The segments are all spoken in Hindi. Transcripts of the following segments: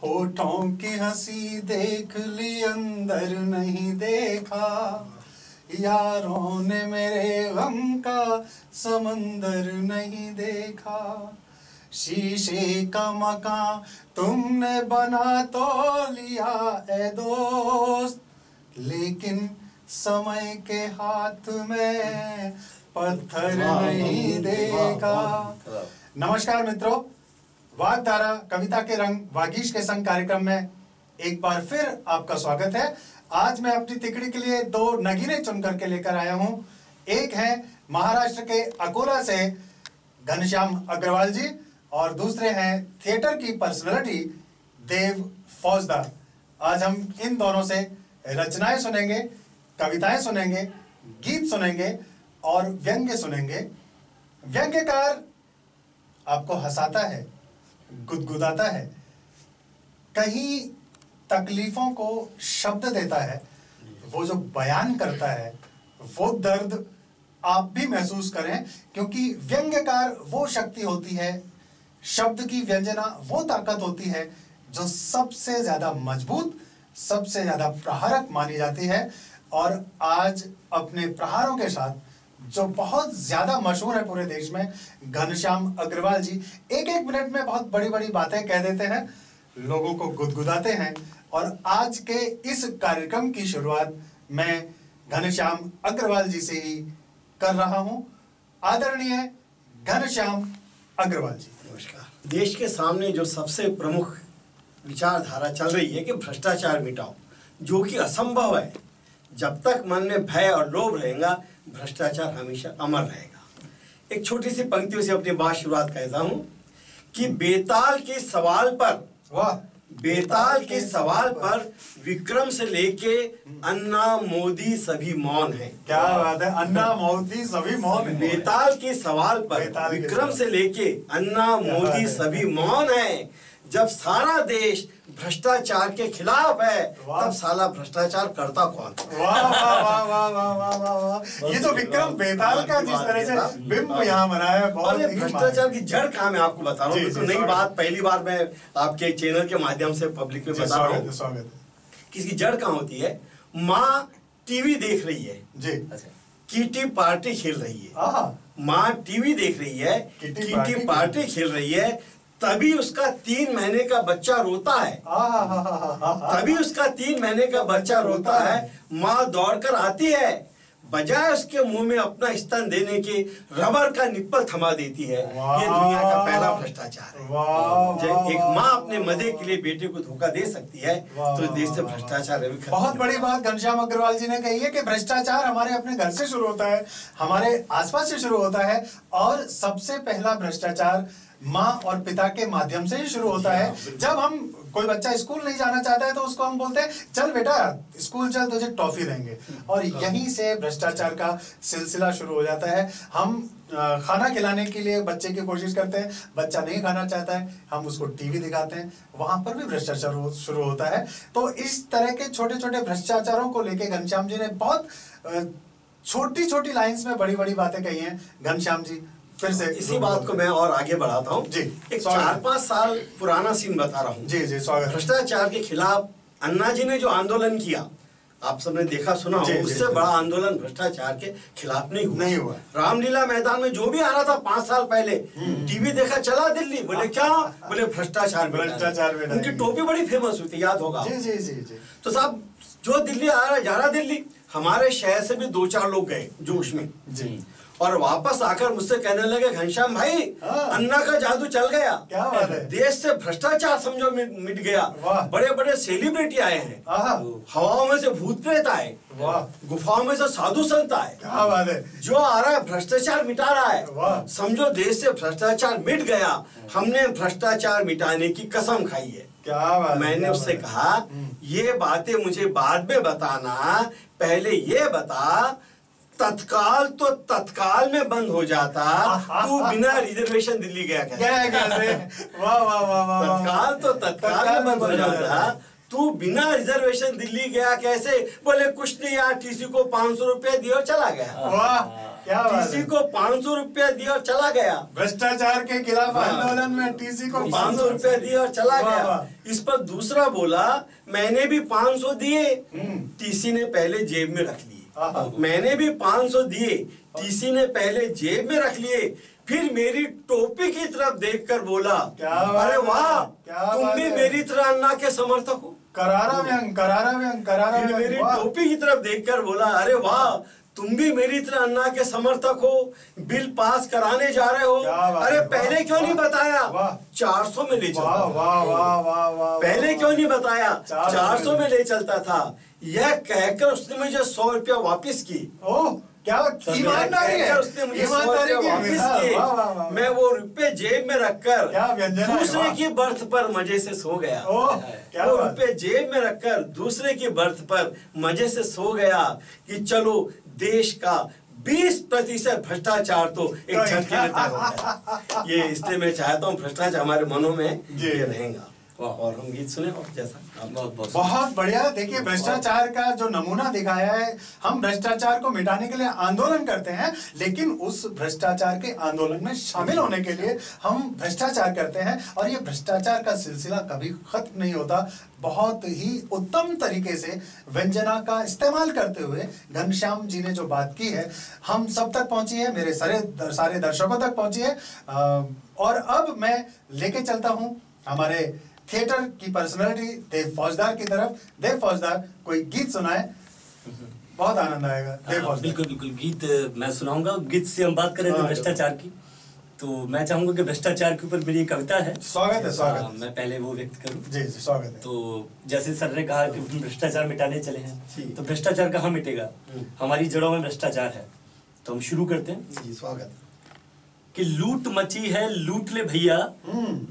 होठों की हंसी देख ली अंदर नहीं देखा, यारों ने मेरे गम का समंदर नहीं देखा। शीशे का मकान तुमने बना तो लिया ए दोस्त, लेकिन समय के हाथ में पत्थर नहीं देखा। नमस्कार मित्रों, वागधारा कविता के रंग वागीश के संग कार्यक्रम में एक बार फिर आपका स्वागत है। आज मैं अपनी तिकड़ी के लिए दो नगीने चुन करके लेकर आया हूं। एक है महाराष्ट्र के अकोला से घनश्याम अग्रवाल जी और दूसरे हैं थिएटर की पर्सनालिटी देव फौजदार। आज हम इन दोनों से रचनाएं सुनेंगे, कविताएं सुनेंगे, गीत सुनेंगे और व्यंग्य सुनेंगे। व्यंग्यकार आपको हंसाता है, गुदगुदाता है, कहीं तकलीफों को शब्द देता है। वो जो बयान करता है वो दर्द आप भी महसूस करें, क्योंकि व्यंग्यकार वो शक्ति होती है, शब्द की व्यंजना वो ताकत होती है जो सबसे ज्यादा मजबूत, सबसे ज्यादा प्रहारक मानी जाती है। और आज अपने प्रहारों के साथ जो बहुत ज्यादा मशहूर है पूरे देश में, घनश्याम अग्रवाल जी एक एक मिनट में बहुत बड़ी बड़ी बातें कह देते हैं, लोगों को गुदगुदाते हैं। और आज के इस कार्यक्रम की शुरुआत मैं घनश्याम अग्रवाल जी से ही कर रहा हूं। आदरणीय घनश्याम अग्रवाल जी, नमस्कार। देश के सामने जो सबसे प्रमुख विचारधारा चल रही है कि भ्रष्टाचार मिटाओ, जो कि असंभव है। जब तक मन में भय और लोभ रहेगा, भ्रष्टाचार हमेशा अमर रहेगा। एक छोटी सी पंक्तियों से अपनी बात शुरुआत करता हूं कि बेताल के सवाल पर विक्रम से लेके अन्ना मोदी सभी मौन है। क्या बात है, अन्ना मोदी सभी मौन है। बेताल के सवाल पर विक्रम से लेके अन्ना मोदी सभी मौन है। जब सारा देश भ्रष्टाचार के खिलाफ है, तब साला भ्रष्टाचार करता कौन? वाह वाह वाह वाह वाह वाह वाह वाह। ये जो विक्रम बेताल का जिस तरह से बिंब यहाँ बना है, बहुत ही भ्रष्टाचार की जड़ कहाँ मैं आपको बता रहा हूँ। तो नई बात, पहली बार मैं आपके चैनल के माध्यम से पब्लिक में बता रहा हूँ। स्वागत है। किसकी जड़ कहाँ होती है? माँ टीवी देख रही है जी, किटी पार्टी खेल रही है। माँ टीवी देख रही है, किटी पार्टी खेल रही है, तभी उसका 3 महीने का बच्चा रोता है। तभी उसका 3 महीने का बच्चा रोता है। माँ दौड़कर आती है, बजाय उसके मुंह में अपना स्तन देने के रबर का निप्पल थमा देती है। ये दुनिया का पहला भ्रष्टाचार है। जब एक माँ अपने मजे के लिए बेटे को धोखा दे सकती है, तो देश से भ्रष्टाचार। बहुत बड़ी बात घनश्याम अग्रवाल जी ने कही है कि भ्रष्टाचार हमारे अपने घर से शुरू होता है, हमारे आसपास से शुरू होता है। और सबसे पहला भ्रष्टाचार माँ और पिता के माध्यम से ही शुरू होता है। जब हम कोई बच्चा स्कूल नहीं जाना चाहता है तो उसको हम बोलते हैं चल बेटा स्कूल चल, तुझे टॉफी देंगे। और यहीं से भ्रष्टाचार का सिलसिला शुरू हो जाता है। हम खाना खिलाने के लिए बच्चे की कोशिश करते हैं, बच्चा नहीं खाना चाहता है, हम उसको टीवी दिखाते हैं, वहां पर भी भ्रष्टाचार शुरू होता है। तो इस तरह के छोटे छोटे भ्रष्टाचारों को लेके घनश्याम जी ने बहुत छोटी छोटी लाइन्स में बड़ी बड़ी बातें कही हैं। घनश्याम जी फिर से इसी बात को मैं और आगे बढ़ाता हूँ जी। एक 4-5 साल पुराना सीन बता रहा हूँ। जी जी, स्वागत। भ्रष्टाचार के खिलाफ अन्ना जी ने जो आंदोलन किया, आप सबने देखा सुना हो, उससे बड़ा आंदोलन भ्रष्टाचार के खिलाफ नहीं हुआ। रामलीला मैदान में जो भी आ रहा था 5 साल पहले, टीवी देखा चला दिल्ली, बोले क्या? बोले भ्रष्टाचार। उनकी टोपी बड़ी फेमस हुई थी, याद होगा। जी जी जी जी। तो साहब जो दिल्ली आ रहा जा रहा दिल्ली, हमारे शहर से भी 2-4 लोग गए जोश में जी, और वापस आकर मुझसे कहने लगे घनश्याम भाई, अन्ना का जादू चल गया। क्या बात है? देश से भ्रष्टाचार समझो मिट गया। बड़े बड़े सेलिब्रिटी आए हैं, हवाओं में से भूत प्रेत आए, गुफाओं में से साधु संत आए। क्या बात है? जो आ रहा है भ्रष्टाचार मिटा रहा है। समझो देश से भ्रष्टाचार मिट गया। हमने भ्रष्टाचार मिटाने की कसम खाई है। क्या बात? मैंने उससे कहा ये बातें मुझे बाद में बताना, पहले ये बता तत्काल में बंद हो जाता, तू बिना रिजर्वेशन दिल्ली गया कैसे? वाह वाह वाह वाह। तत्काल में बंद हो जाता, तू बिना रिजर्वेशन दिल्ली गया कैसे? बोले कुछ नहीं यार, टीसी को 500 रुपया दिया और चला गया। वाह, क्या बात है। टीसी को 500 रुपया दिया और चला गया। भ्रष्टाचार के खिलाफ आंदोलन में टीसी को 500 रुपया दिया और चला गया। इस पर दूसरा बोला मैंने भी 500 दिए, टीसी ने पहले जेब में रख लिए। मैंने भी 500 दिए, टीसी ने पहले जेब में रख लिए, फिर मेरी टोपी की तरफ देखकर बोला अरे वाह, तुम भी मेरी तरह अन्ना के समर्थक हो। करारा व्यंग, करारा व्यंग, करारा व्यंग। मेरी टोपी की तरफ देखकर बोला अरे वाह, तुम भी मेरी तरह अन्ना के समर्थक हो, बिल पास कराने जा रहे हो। अरे पहले क्यों नहीं बताया? 400 में ले चलता। पहले क्यों नहीं बताया? 400 में ले चलता था। यह कहकर उसने मुझे 100 रुपया वापिस की। क्या ईमानदारी है, उसने मुझे 100 रुपया वापिस किए। मैं वो रुपए जेब में रखकर दूसरे की बर्थ पर मजे से सो गया। वो रुपए जेब में रखकर दूसरे की बर्थ पर मजे से सो गया कि चलो देश का 20% भ्रष्टाचार तो एक झटके में तय हो गया। ये इसलिए मैं चाहता हूँ भ्रष्टाचार हमारे मनों में ये रहेगा। और हम गीत सुने और जैसा बहुत बढ़िया। देखिए भ्रष्टाचार का जो नमूना दिखाया है, हम भ्रष्टाचार को मिटाने के लिए आंदोलन करते हैं, लेकिन उस भ्रष्टाचार के आंदोलन में शामिल होने के लिए हम भ्रष्टाचार करते हैं और ये भ्रष्टाचार का सिलसिला कभी खत्म नहीं होता। बहुत ही उत्तम तरीके से व्यंजना का इस्तेमाल करते हुए घनश्याम जी ने जो बात की है हम सब तक पहुंची है, मेरे सारे दर्शकों तक पहुंची है। और अब मैं लेके चलता हूं हमारे थिएटर की पर्सनालिटी देव फौजदार की तरफ। देव फौजदार कोई गीत सुनाए, बहुत आनंद आएगा। देव फौजदार। बिल्कुल बिल्कुल, गीत मैं सुनाऊंगा। गीत से हम बात कर रहे थे भ्रष्टाचार की, तो मैं चाहूंगा कि भ्रष्टाचार के ऊपर मेरी कविता है। स्वागत है, स्वागत है। मैं पहले वो व्यक्त करूं। जी जी, स्वागत है। तो जैसे सर ने कहा कि हम भ्रष्टाचार मिटाने चले हैं, तो भ्रष्टाचार कहाँ मिटेगा? हमारी जड़ों में भ्रष्टाचार है। तो हम शुरू करते हैं। जी, स्वागत कि लूट मची है लूट ले भैया,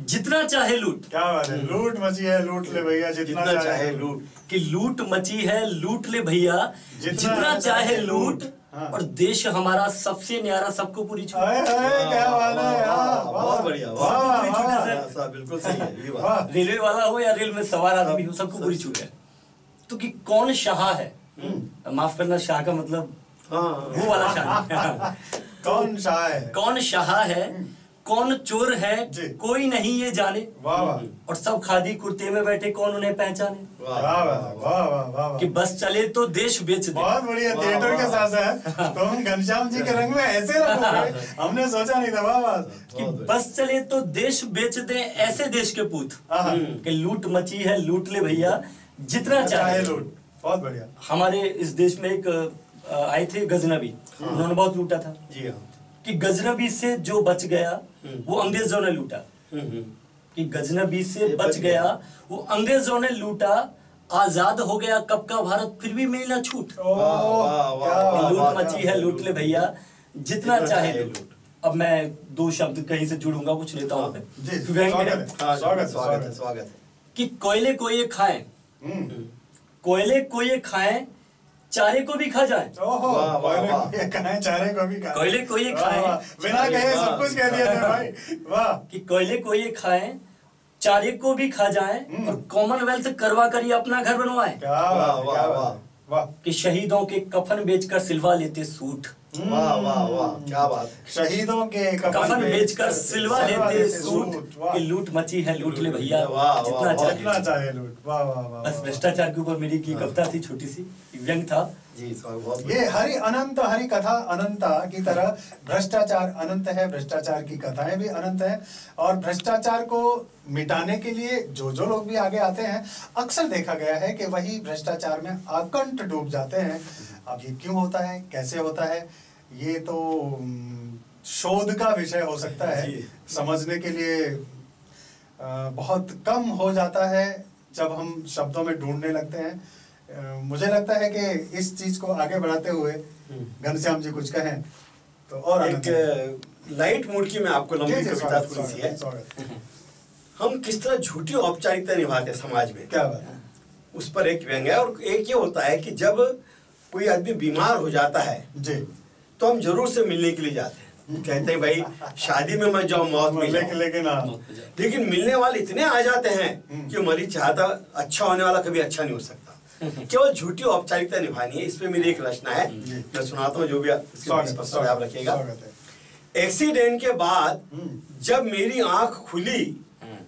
जितना चाहे लूट। क्या बात है, लूट मची है लूट ले भैया, जितना चाहे लूट। कि लूट मची है लूट ले भैया, जितना चाहे लूट। और देश हमारा सबसे न्यारा, सबको पूरी छूट। क्या बात है, बहुत बढ़िया, बिल्कुल सही है ये बात। रेलवे वाला हो या रेल में सवार आदमी हो, सबको पूरी छूट है। तो कि कौन शाह है, माफ करना, शाह का मतलब वो वाला शाह। कौन शाह है, कौन शाह है, कौन चोर है, कोई नहीं ये जाने। वाह वाह। और सब खादी कुर्ते में बैठे, कौन उन्हें पहचाने। वाह वाह वाह वाह। कि बस चले तो देश बेच दे। बहुत बढ़िया, थिएटर के साथ है। तो हम घनश्याम जी के रंग में ऐसे रखोगे, हमने सोचा नहीं था। वाह वाह। कि बस चले तो देश बेच दे ऐसे देश के पूत। कि लूट मची है लूट ले भैया, जितना चाहे लूट। बहुत बढ़िया। हमारे इस देश में एक आए थे गजनबी, उन्होंने बहुत लूटा था। जी हाँ। कि गजनबी से जो बच गया वो अंग्रेजों ने लूटा। कि गजनबी से बच गया वो अंग्रेजों ने लूटा, आजाद हो गया कब का भारत, फिर भी मिली ना छूट। लूट मची है लूट ले भैया, जितना चाहे लूट। अब मैं दो शब्द कहीं से जुड़ूंगा कुछ नेताओं पे। स्वागत है। कि कोयले को ये खाएं, कोयले को ये खाएं, चारे को भी खा जाए। चारे को भी खाएं, कोयले को ये खाएं, बिना कहे सब कुछ कह दिया भाई। वाह। कि कोयले को ये खाएं, चारे को भी खा जाए, और कॉमनवेल्थ करवा कर ये अपना घर बनवाए। वाह। कि शहीदों के कफन बेचकर सिलवा लेते सूट। वाह वाह वाह, क्या बात। शहीदों के कफन बेचकर सिलवा लेते सूट। कि लूट मची है लूट ले भैया, जितना चाहे लूट। वाह वाह वाह। बस भ्रष्टाचार के ऊपर मेरी की कविता थी, छोटी सी व्यंग था। जी, ये हरि कथा अनंता की तरह भ्रष्टाचार अनंत है, भ्रष्टाचार की कथाएं भी अनंत है। और भ्रष्टाचार को मिटाने के लिए जो लोग भी आगे आते हैं, अक्सर देखा गया है कि वही भ्रष्टाचार में आकंठ डूब जाते हैं। अब ये क्यों होता है, कैसे होता है, ये तो शोध का विषय हो सकता है। समझने के लिए बहुत कम हो जाता है जब हम शब्दों में ढूंढने लगते हैं। मुझे लगता है कि इस चीज को आगे बढ़ाते हुए घनश्याम जी कुछ कहें तो और एक लाइट मूड की मैं आपको लंबी कविता थोड़ी सी है। हम किस तरह झूठी औपचारिकता निभाते समाज में, क्या बात है, उस पर एक व्यंग है। और एक ये होता है कि जब कोई आदमी बीमार हो जाता है जी, तो हम जरूर से मिलने के लिए जाते हैं। कहते हैं भाई शादी में मत जाओ, मौत में जाओ। लेकिन मिलने वाले इतने आ जाते हैं कि मरीज चाहता अच्छा होने वाला कभी अच्छा नहीं हो सकता। केवल झूठी औपचारिकता निभानी है। इस पे मेरी एक रचना है, मैं सुनाता हूँ, जो भी आप रखिएगा। एक्सीडेंट के बाद जब मेरी आंख खुली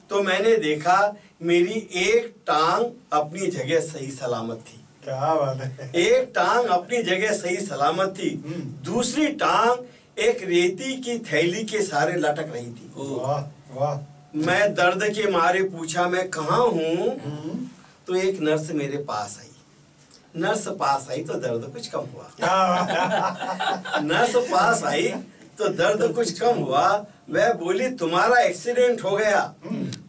तो मैंने देखा मेरी एक टांग अपनी जगह सही सलामत थी। क्या बात है। एक टांग अपनी जगह सही सलामत थी, दूसरी टांग एक रेती की थैली के सहारे लटक रही थी। वाह वाह। मैं दर्द के मारे पूछा मैं कहाँ हूँ, तो एक नर्स मेरे पास आई। नर्स पास आई तो दर्द कुछ कम हुआ। नर्स पास आई तो दर्द कुछ कम हुआ। वह बोली तुम्हारा एक्सीडेंट हो गया,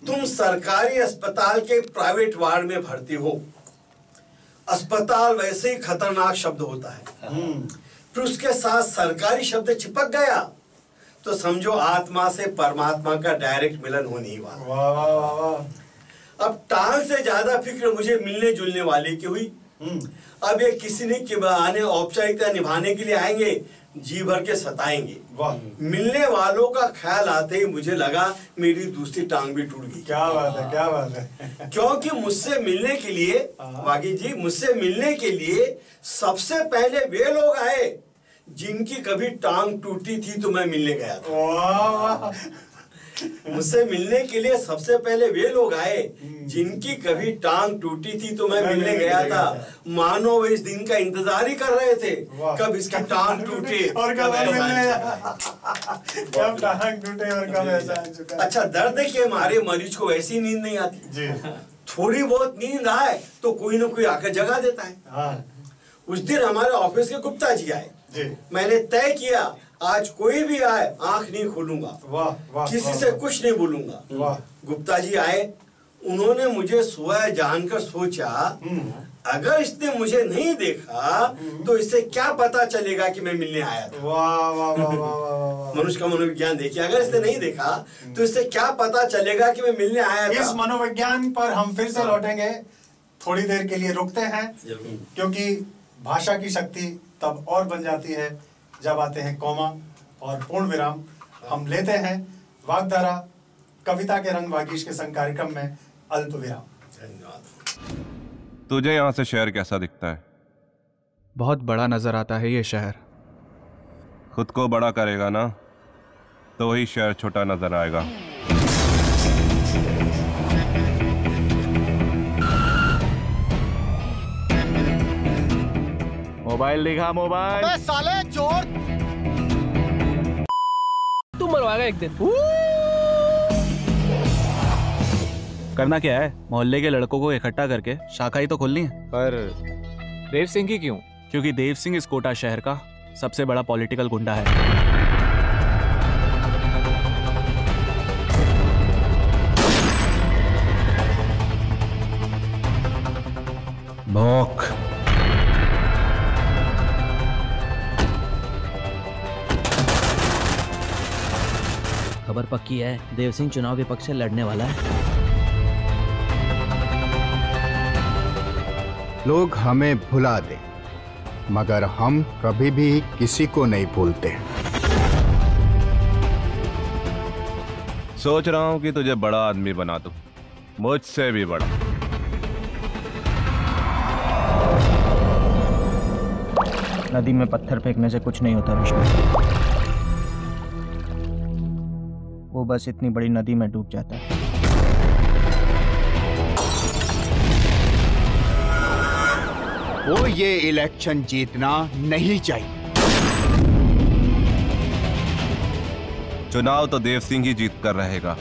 तुम सरकारी अस्पताल के प्राइवेट वार्ड में भर्ती हो। अस्पताल वैसे ही खतरनाक शब्द होता है, फिर उसके साथ सरकारी शब्द चिपक गया तो समझो आत्मा से परमात्मा का डायरेक्ट मिलन होने ही वाला। वाह वाह वाह वाह। अब टांग से ज्यादा फिक्र मुझे मिलने जुलने वाले की हुई। अब ये किसी ने के बहाने औपचारिकता निभाने के लिए आएंगे, जी भर के सताएंगे। मिलने वालों का ख्याल आते ही मुझे लगा मेरी दूसरी टांग भी टूट गई। क्या बात है, क्या बात है। क्योंकि मुझसे मिलने के लिए बागी जी, मुझसे मिलने के लिए सबसे पहले वे लोग आए जिनकी कभी टांग टूटी थी तो मैं मिलने गया था। वाह। मुझसे मिलने के लिए सबसे पहले वे लोग आए जिनकी कभी टांग टूटी थी तो मैं मिलने गया था। मानो वे इस दिन का इंतजार ही कर रहे थे, कब इसकी टांग टूटे और कब टांग टूटे और कब ऐसा। अच्छा, दर्द के मारे मरीज को वैसी नींद नहीं आती जी। थोड़ी बहुत नींद आए तो कोई ना कोई आकर जगा देता है। उस दिन हमारे ऑफिस के गुप्ता जी आए जी। मैंने तय किया आज कोई भी आए आंख नहीं खोलूंगा। वाह वाह। किसी से कुछ नहीं बोलूंगा। वाह। गुप्ता जी आए, उन्होंने मुझे सोया जानकर सोचा अगर इसने मुझे नहीं देखा तो इससे क्या पता चलेगा कि मैं मिलने आया था। वाह वाह वाह वाह। मनुष्य का मनोविज्ञान देखिए, अगर इसने नहीं देखा तो इससे क्या पता चलेगा कि मैं मिलने आया था। इस मनोविज्ञान पर हम फिर से लौटेंगे, थोड़ी देर के लिए रुकते हैं क्योंकि भाषा की शक्ति तब और बन जाती है जब आते हैं कॉमा और पूर्ण विराम। हम लेते हैं वाग्धारा कविता के रंग वागीश के संग कार्यक्रम में अल्प विराम। धन्यवाद। तुझे यहाँ से शहर कैसा दिखता है? बहुत बड़ा नजर आता है ये शहर। खुद को बड़ा करेगा ना तो वही शहर छोटा नजर आएगा। मोबाइल दिखा, मोबाइल। अबे साले चोर, तू मरवाएगा एक दिन। करना क्या है? मोहल्ले के लड़कों को इकट्ठा करके शाखा ही तो खोलनी है। पर देव सिंह की क्यों? क्योंकि देव सिंह इस कोटा शहर का सबसे बड़ा पॉलिटिकल गुंडा है। भौंक। खबर पक्की है, देव सिंह चुनाव विपक्ष से लड़ने वाला है। लोग हमें भुला दे मगर हम कभी भी किसी को नहीं भूलते। सोच रहा हूँ कि तुझे बड़ा आदमी बना दूं, मुझसे भी बड़ा। नदी में पत्थर फेंकने से कुछ नहीं होता विष्णु, वो बस इतनी बड़ी नदी में डूब जाता है। वो ये इलेक्शन जीतना नहीं चाहिए। चुनाव तो देव सिंह ही जीत कर रहेगा।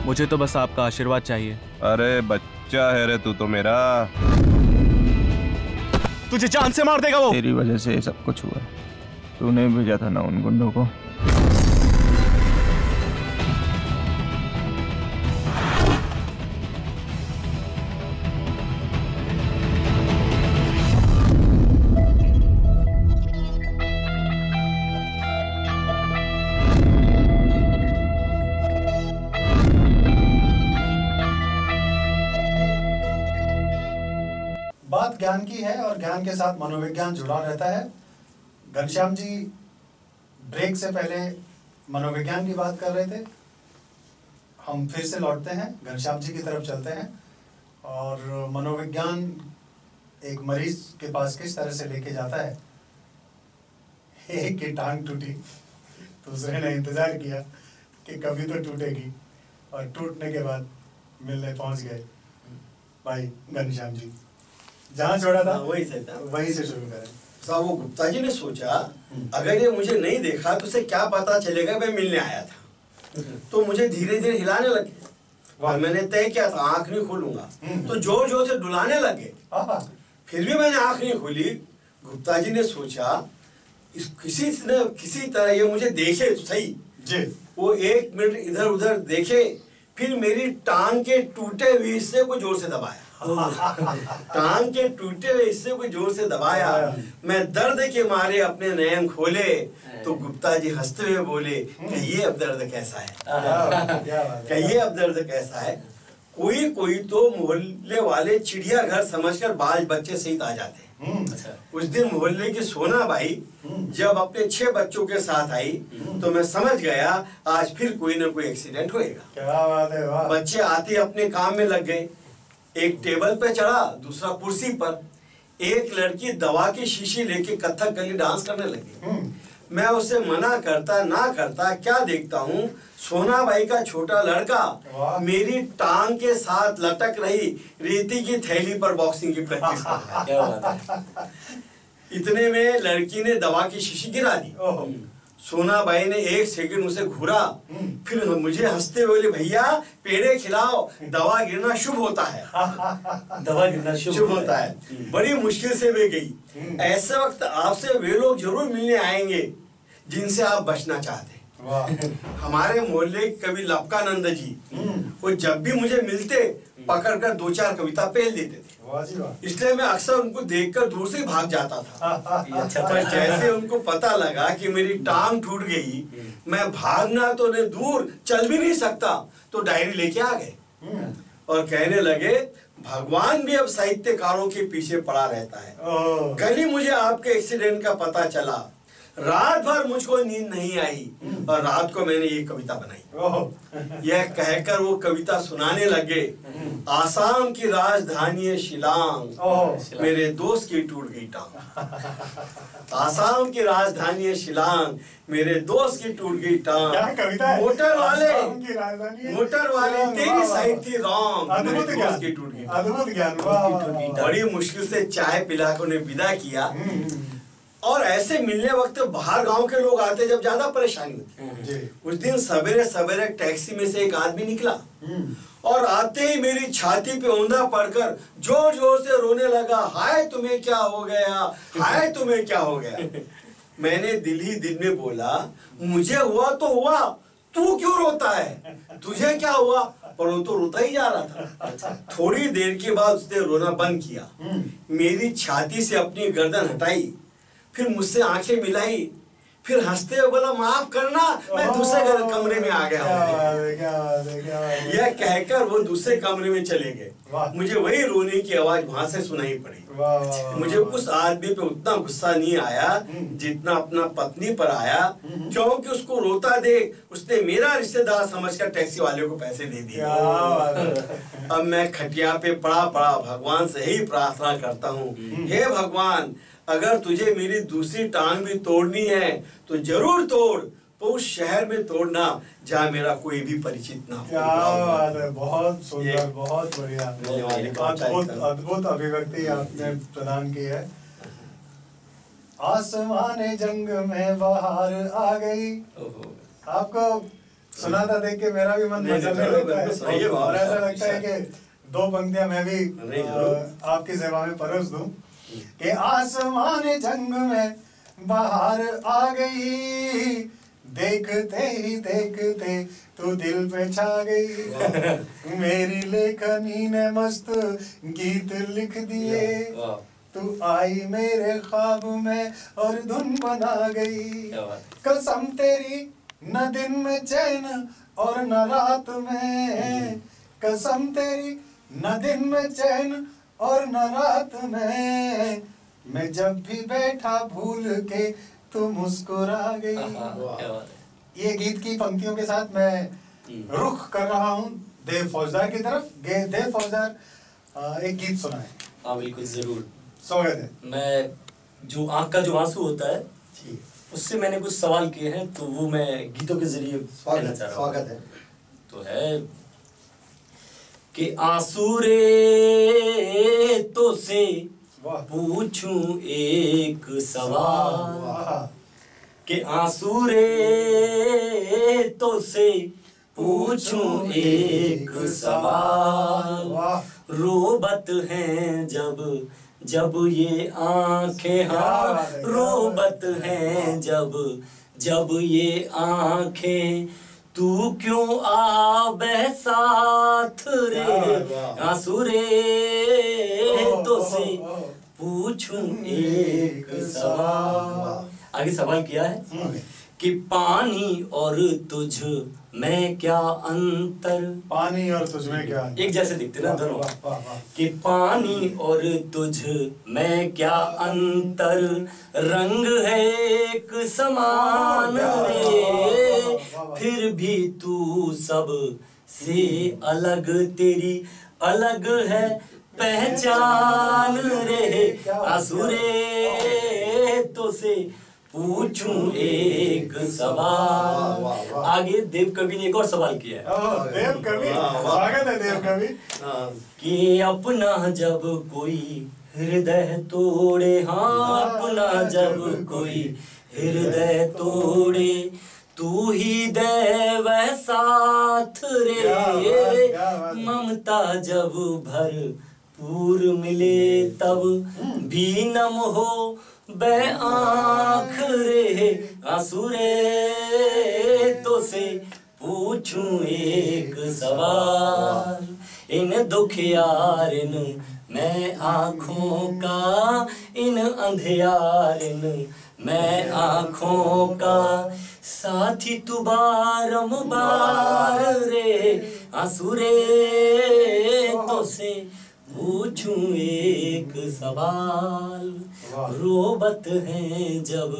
मुझे तो बस आपका आशीर्वाद चाहिए। अरे बच्चा है रे तू तो मेरा। तुझे जान से मार देगा वो। तेरी वजह से सब कुछ हुआ। तूने भेजा था ना उन गुंडों को। बात ज्ञान की है और ज्ञान के साथ मनोविज्ञान जुड़ा रहता है। घनश्याम जी ब्रेक से पहले मनोविज्ञान की बात कर रहे थे। हम फिर से लौटते हैं, घनश्याम जी की तरफ चलते हैं और मनोविज्ञान एक मरीज के पास किस तरह से लेके जाता है। एक की टांग टूटी, दूसरे ने इंतजार किया कि कभी तो टूटेगी और टूटने के बाद मिलने पहुंच गए। भाई घनश्याम जी, जहाँ छोड़ा था वही से था, वहीं से शुरू करें। साहब वो गुप्ता जी ने सोचा अगर ये मुझे नहीं देखा तो उसे क्या पता चलेगा मैं मिलने आया था। तो मुझे धीरे धीरे हिलाने लगे और मैंने तय किया था आंख नहीं खोलूंगा, तो जोर जोर से डुलाने लगे। फिर भी मैंने आंख नहीं खोली। गुप्ता जी ने सोचा किसी तरह ये मुझे देखे तो सही जी। वो 1 मिनट इधर उधर देखे, फिर मेरी टांग के टूटे हुए हिस्से को जोर से दबाया। टांग के टूटे हुए हिस्से को जोर से दबाया। मैं दर्द के मारे अपने नयन खोले तो गुप्ता जी हंसते हुए बोले, कहिए अब दर्द कैसा है, कहिए अब दर्द कैसा है। कोई कोई तो मोहल्ले वाले चिड़ियाघर समझकर बाल बच्चे सहित आ जाते हैं। उस दिन मोहल्ले की सोना बाई जब अपने 6 बच्चों के साथ आई तो मैं समझ गया आज फिर कोई ना कोई एक्सीडेंट होएगा। क्या बात है, वाह। बच्चे आते अपने काम में लग गए। एक टेबल पे चढ़ा, दूसरा कुर्सी पर। एक लड़की दवा की शीशी लेके कथकली डांस करने लगी। मैं उसे मना करता ना करता क्या देखता हूँ सोनाबाई का छोटा लड़का मेरी टांग के साथ लटक रही रेती की थैली पर बॉक्सिंग की प्रैक्टिस कर रहा है। इतने में लड़की ने दवा की शीशी गिरा दी। सोनाबाई ने 1 सेकंड उसे घूरा, फिर मुझे हंसते हुए बोले, भैया पेड़े खिलाओ, दवा गिरना शुभ होता है। दवा गिरना शुभ होता है। बड़ी मुश्किल से वे गई। ऐसे वक्त आपसे वे लोग जरूर मिलने आएंगे जिनसे आप बचना चाहते। हमारे मोहल्ले कवि लपकानंद जी, वो जब भी मुझे मिलते पकड़कर 2-4 कविता पेल देते थे। इसलिए मैं अक्सर उनको देखकर दूर से भाग जाता था। पर जैसे उनको पता लगा कि मेरी टांग टूट गई, मैं भागना तो नहीं दूर चल भी नहीं सकता, तो डायरी लेके आ गए और कहने लगे भगवान भी अब साहित्यकारों के पीछे पड़ा रहता है। कल ही मुझे आपके एक्सीडेंट का पता चला, रात भर मुझको नींद नहीं आई और रात को मैंने ये कविता बनाई। यह कहकर वो कविता सुनाने लगे। आसाम की राजधानी है शिलांग, मेरे दोस्त की टूट गई टांग। आसाम की राजधानी है शिलांग, मेरे दोस्त की टूट गई टांग। मोटर वाले तेरी साइड थी रॉन्ग, मेरे दोस्त की टूट गई। अद्भुत ज्ञान। बड़ी मुश्किल से चाय पिलाकर उन्हें विदा किया। और ऐसे मिलने वक्त बाहर गांव के लोग आते जब ज्यादा परेशानी होती। उस दिन सवेरे सवेरे टैक्सी में से एक आदमी निकला और आते ही मेरी छाती पे औंधा पड़कर जोर जोर से रोने लगा, हाय तुम्हें क्या हो गया, हाय तुम्हें क्या हो गया। मैंने दिल ही दिल में बोला, मुझे हुआ तो हुआ, तू क्यों रोता है, तुझे क्या हुआ। पर वो तो रोता ही जा रहा था। थोड़ी देर के बाद उसने रोना बंद किया, मेरी छाती से अपनी गर्दन हटाई, फिर मुझसे आंखें मिलाई, फिर हंसते हुए बोला माफ करना, मैं दूसरे कमरे में आ गया। यह कहकर वो दूसरे कमरे में चले गए। मुझे वही रोने की आवाज वहां से सुनाई पड़ी। मुझे उस आदमी पे उतना गुस्सा नहीं आया जितना अपना पत्नी पर आया, क्योंकि उसको रोता देख उसने मेरा रिश्तेदार समझकर टैक्सी वाले को पैसे दे दिए। अब मैं खटिया पे पड़ा भगवान से ही प्रार्थना करता हूँ, हे भगवान अगर तुझे मेरी दूसरी टांग भी तोड़नी है तो जरूर तोड़, तो उस शहर में तोड़ना जहाँ मेरा कोई भी परिचित ना हो। क्या बात है, बहुत सुंदर, बहुत बढ़िया, अद्भुत अभिव्यक्ति आपने प्रदान की है। आसमाने जंग में बाहर आ गई, आपको सुना था देख के मेरा भी मन मचलने लगता है और ऐसा लगता है कि 2 पंक्तियां मैं भी आपकी सेवा में परोस दूं कि आसमाने जंग में बाहर आ गई, देखते ही देखते तू दिल पे छा गई, मेरी लेखनी ने मस्त गीत लिख दिए, तू आई मेरे ख्वाब में और धुन बना गई, कसम तेरी न दिन में चैन और न रात में, कसम तेरी न दिन में चैन और न रात में, मैं जब भी बैठा भूल के तू मुस्कुरा गई। क्या बात है। ये गीत की पंक्तियों के साथ मैं रुख कर रहा हूँ देव फौजदार की तरफ। देव फौजदार एक गीत सुनाए। हाँ बिल्कुल जरूर, स्वागत है। मैं जो आंख का जो आंसू होता है उससे मैंने कुछ सवाल किए हैं, तो वो मैं गीतों के जरिए कहना चाह रहा हूँ। स्वागत है। तो है कि आंसू रे तो से पूछूं एक सवाल, कि आंसू रे तो से पूछूं एक सवाल, रोबत हैं जब जब ये आंखें, हाँ रोबत हैं जब जब ये आंखें, तू क्यों आबे साथ रे, आंसू रे तो से पूछूं एक सवाल। आगे सवाल किया है कि पानी और तुझ में क्या अंतर, पानी और तुझ में क्या अंतर? एक जैसे दिखते ना दोनों, कि पानी और तुझ में क्या अंतर, रंग है एक समान रे, फिर भी तू सब से अलग, तेरी अलग है पहचान रे, आंसू रे तो से पूछूं एक सवाल। आगे देव कवि ने एक और सवाल किया है। देव कवि, स्वागत है देव कवि। कि अपना जब कोई हृदय तोड़े, हाँ अपना जब कोई हृदय तोड़े, तू ही दे वह साथ रे, ममता जब भरपूर मिले तब भी नम हो बे आँख रे, आंसू रे तो से पूछूं एक सवाल, इन दुखियारिन मैं आँखों का, इन अंधियारिन मैं आँखों का, साथी तू बारंबार रे, आंसू रे तो से पूछूं एक सवाल, रोबत हैं जब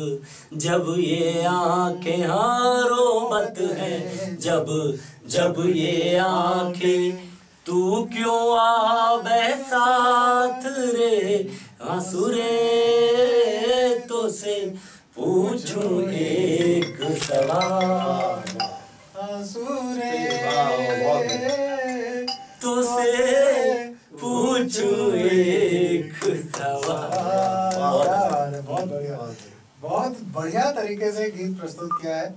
जब ये आंखें, हाँ रोबत हैं जब जब ये आंखें, तू क्यों आबे साथ रे, आंसू रे तो से पूछूं एक सवाल, आंसू रे तो से पूछूं एक सवाल। बहुत बढ़िया, बहुत बढ़िया तरीके से गीत प्रस्तुत किया है।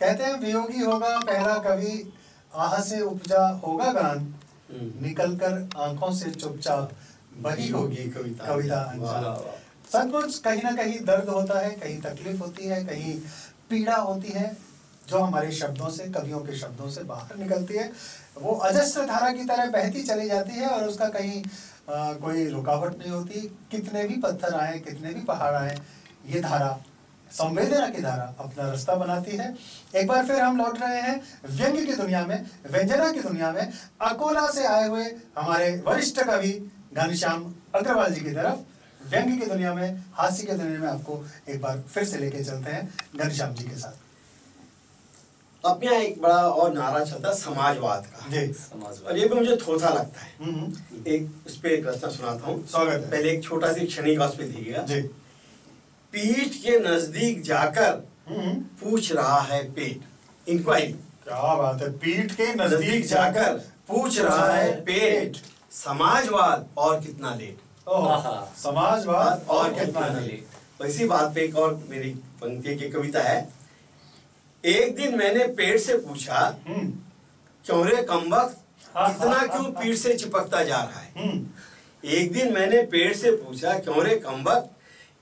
कहते हैं वियोगी होगा पहला कवि, आह से उपजा होगा गान, निकलकर आंखों से चुपचाप वही होगी कविता अनजान। सचमुच कहीं ना कहीं दर्द होता है, कहीं तकलीफ होती है, कहीं पीड़ा होती है, जो हमारे शब्दों से, कवियों के शब्दों से बाहर निकलती है। वो अजस्र धारा की तरह बहती चली जाती है और उसका कहीं कोई रुकावट नहीं होती। कितने भी पत्थर आए, कितने भी पहाड़ आए, ये धारा, संवेदना की धारा अपना रास्ता बनाती है। एक बार फिर हम लौट रहे हैं व्यंग्य की दुनिया में, व्यंजना की दुनिया में, अकोला से आए हुए हमारे वरिष्ठ कवि घनश्याम अग्रवाल जी की तरफ। व्यंग्य की दुनिया में, हास्य की दुनिया में आपको एक बार फिर से लेके चलते हैं घनश्याम जी के साथ। अपने यहाँ एक बड़ा और नारा चलता है समाजवाद का, जी समाजवाद, और ये भी मुझे थोथा लगता है। एक उस पे एक रचना सुनाता हूँ। स्वागत है। पहले एक छोटा सी क्षणिक उस पे देखिएगा। जी। पीठ के नजदीक जाकर पूछ रहा है पेट, इंक्वायरी। क्या बात है, पीठ के नजदीक जाकर पूछ रहा है पेट, समाजवाद और कितना लेट। समाजवाद और कितना लेट। इसी बात पे एक और मेरी पंक्ति की कविता है। एक दिन मैंने पेड़ से पूछा, क्यों रे कमबख्त इतना क्यों पीठ से चिपकता जा रहा है। एक दिन मैंने पेड़ से पूछा, क्यों रे कमबख्त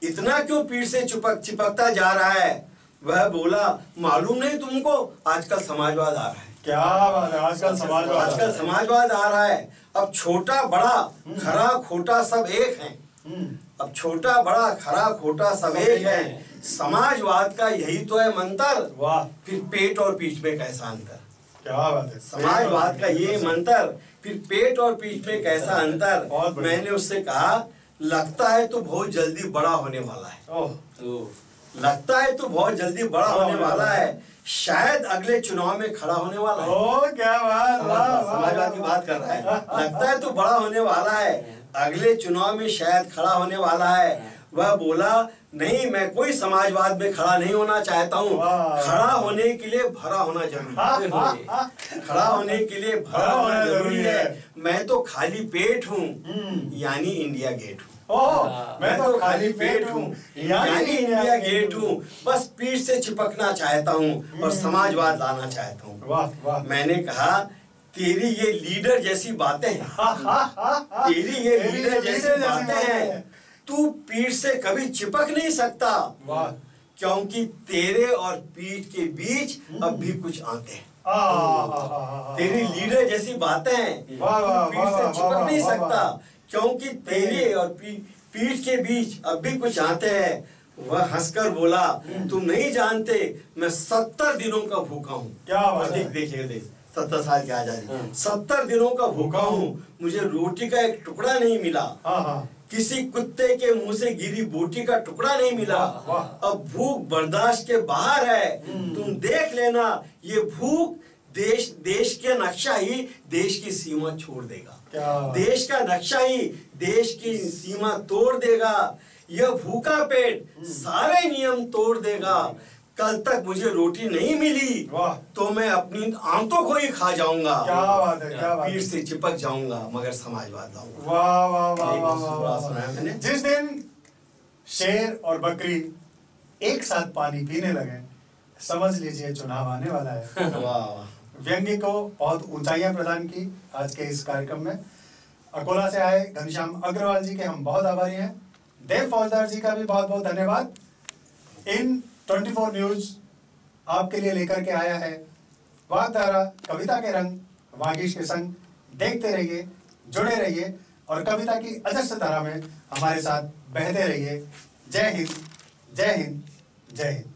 इतना क्यों पीठ से चिपकता जा रहा है। वह बोला, मालूम नहीं तुमको, आजकल समाजवाद आ रहा है। क्या बात है, आजकल समाजवाद आ रहा है। अब छोटा बड़ा खरा खोटा सब एक है। अब छोटा बड़ा खरा खोटा सब एक है। समाजवाद का यही तो है मंत्र। वाह। फिर पेट और पीठ में कैसा अंतर। क्या बात है, समाजवाद का ये मंत्र, फिर पेट और पीठ में कैसा अंतर। मैंने उससे कहा, लगता है तो बहुत जल्दी बड़ा होने वाला है। लगता है तू बहुत जल्दी बड़ा होने वाला है, शायद अगले चुनाव में खड़ा होने वाला है। ओ क्या बात, समाजवाद की बात कर रहा है। लगता है तू बड़ा होने वाला है, अगले चुनाव में शायद खड़ा होने वाला है। वह बोला नहीं, मैं कोई समाजवाद में खड़ा नहीं होना चाहता हूँ, खड़ा होने के लिए भरा होना जरूरी है। खड़ा होने के लिए भरा होना जरूरी है। मैं तो खाली पेट हूँ, यानी इंडिया गेट हूँ। मैं तो खाली पेट हूँ, यानी इंडिया गेट हूँ। बस पीठ से चिपकना चाहता हूँ और समाजवाद लाना चाहता हूँ। वाह वाह। मैंने कहा तेरी ये लीडर जैसी बातें हैं, तेरी ये लीडर जैसी बातें हैं, तू पीठ से कभी चिपक नहीं सकता, क्योंकि तेरे और पीठ के बीच अब भी कुछ आते हैं। तेरी लीडर जैसी बातें हैं, पीठ से चिपक नहीं सकता, क्योंकि तेरे और पीठ के बीच अब भी कुछ आते हैं। वह हंसकर बोला तुम नहीं जानते, मैं 70 दिनों का भूखा हूँ। क्या बात है। देखिए 70 साल की आजादी, 70 दिनों का भूखा हूँ, मुझे रोटी का एक टुकड़ा नहीं मिला, किसी कुत्ते के मुंह से गिरी बोटी का टुकड़ा नहीं मिला। अब भूख बर्दाश्त के बाहर है। तुम देख लेना, ये भूख देश के नक्शा ही देश की सीमा छोड़ देगा। देश का नक्शा ही देश की सीमा तोड़ देगा। यह भूखा पेट सारे नियम तोड़ देगा। कल तक मुझे रोटी नहीं मिली तो मैं अपनी आंतों को ही खा जाऊंगा। क्या बात है, क्या बात है। पीठ से चिपक जाऊंगा, मगर समाजवाद लाऊंगा। वाह वाह वाह वाह। जिस दिन शेर और बकरी एक साथ पानी पीने लगे, समझ लीजिए चुनाव आने वाला है। वाह। व्यंग्य को बहुत ऊंचाइयां प्रदान की आज के इस कार्यक्रम में। अकोला से आए घनश्याम अग्रवाल जी के हम बहुत आभारी हैं। देव फौजदार जी का भी बहुत बहुत धन्यवाद। इन 24 न्यूज आपके लिए लेकर के आया है वाग्धारा, कविता के रंग, वागीश के संग। देखते रहिए, जुड़े रहिए और कविता की अजस्र धारा में हमारे साथ बहते रहिए। जय हिंद, जय हिंद, जय हिंद।